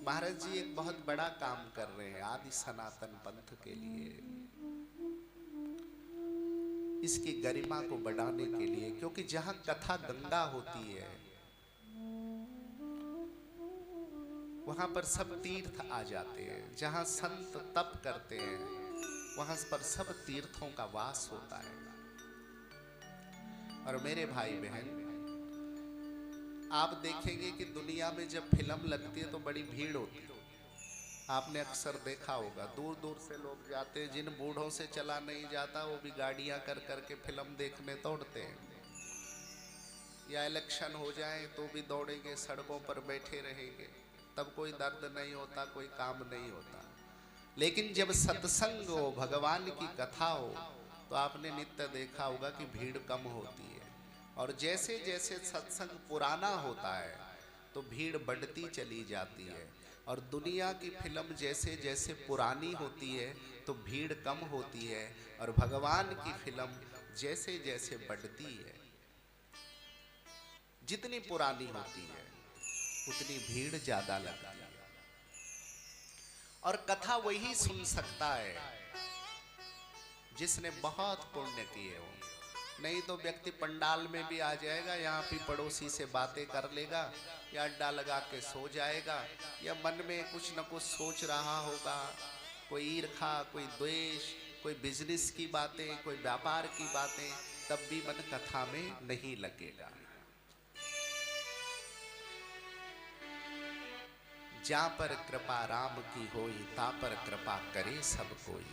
महाराज जी एक बहुत बड़ा काम कर रहे हैं आदि सनातन पंथ के लिए, इसकी गरिमा को बढ़ाने के लिए। क्योंकि जहां कथा गंगा होती है वहां पर सब तीर्थ आ जाते हैं। जहां संत तप करते हैं वहां पर सब तीर्थों का वास होता है। और मेरे भाई बहन, आप देखेंगे कि दुनिया में जब फिल्म लगती है तो बड़ी भीड़ होती है। आपने अक्सर देखा होगा, दूर दूर से लोग जाते हैं। जिन बूढ़ों से चला नहीं जाता वो भी गाड़ियां कर करके फिल्म देखने दौड़ते हैं। या इलेक्शन हो जाए तो भी दौड़ेंगे, सड़कों पर बैठे रहेंगे। तब कोई दर्द नहीं होता, कोई काम नहीं होता। लेकिन जब सत्संग हो, भगवान की कथा हो, तो आपने नित्य देखा होगा कि भीड़ कम होती है। और जैसे जैसे सत्संग पुराना होता है तो भीड़ बढ़ती चली जाती है। और दुनिया की फिल्म जैसे जैसे पुरानी होती है तो भीड़ कम होती है। और भगवान की फिल्म जैसे जैसे बढ़ती है, जितनी पुरानी होती है उतनी भीड़ ज्यादा लगती है। और कथा वही सुन सकता है जिसने बहुत पुण्य किए हो। नहीं तो व्यक्ति पंडाल में भी आ जाएगा, यहाँ भी पड़ोसी से बातें कर लेगा, या अड्डा लगा के सो जाएगा, या मन में कुछ न कुछ सोच रहा होगा, कोई ईर्खा, कोई द्वेष, कोई बिजनेस की बातें, कोई व्यापार की बातें, तब भी मन कथा में नहीं लगेगा। जहाँ पर कृपा राम की होई ता पर कृपा करे सब कोई।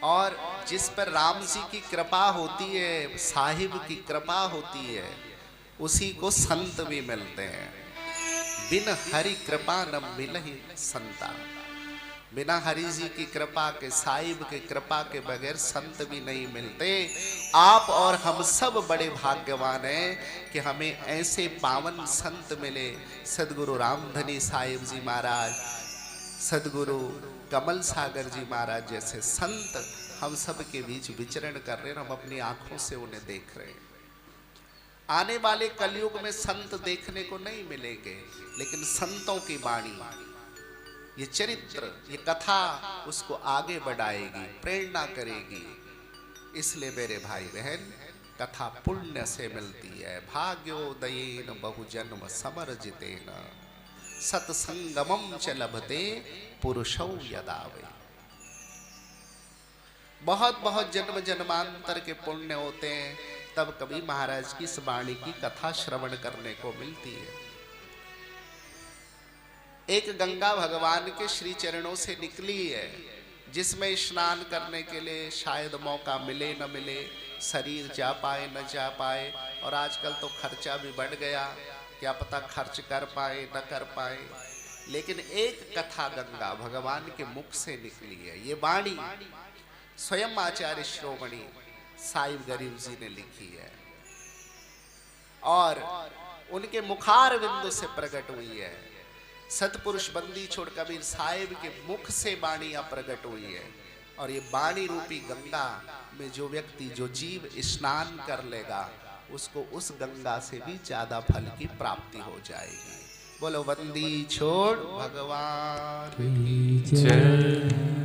और जिस पर राम जी की कृपा होती है, साहिब की कृपा होती है, उसी को संत भी मिलते हैं। बिन हरि कृपा न मिलहि संता। बिना हरि जी की कृपा के, साहिब के कृपा के बगैर संत भी नहीं मिलते। आप और हम सब बड़े भाग्यवान हैं कि हमें ऐसे पावन संत मिले। सदगुरु रामधनी साहिब जी महाराज, सदगुरु कमल सागर जी महाराज जैसे संत हम सब के बीच विचरण कर रहे हैं। हम अपनी आंखों से उन्हें देख रहे हैं। आने वाले कलयुग में संत देखने को नहीं मिलेंगे, लेकिन संतों की वाणी, ये चरित्र, ये कथा उसको आगे बढ़ाएगी, प्रेरणा करेगी। इसलिए मेरे भाई बहन, कथा पुण्य से मिलती है। भाग्योदयेन बहुजन्म समर्जितेन सत्संगमं च लभते पुरुषौ यदा वै। बहुत बहुत जन्म जन्मांतर के पुण्य होते हैं, तब कभी महाराज की इस वाणी की कथा श्रवण करने को मिलती है। एक गंगा भगवान के श्री चरणों से निकली है, जिसमें स्नान करने के लिए शायद मौका मिले न मिले, शरीर जा पाए न जा पाए। और आजकल तो खर्चा भी बढ़ गया, क्या पता खर्च कर पाए न कर पाए। लेकिन एक कथा गंगा भगवान के मुख से निकली है। ये वाणी स्वयं आचार्य श्रोमणी साहिब गरीब जी ने लिखी है और उनके मुखार बिंदु से प्रकट हुई है। सतपुरुष बंदी छोड़ कबीर साहिब के मुख से वाणियां प्रकट हुई है। और ये वाणी रूपी गंगा में जो व्यक्ति, जो जीव स्नान कर लेगा, उसको उस गंगा से भी ज्यादा फल की प्राप्ति हो जाएगी। बोलो बंदी छोड़ भगवान की जय।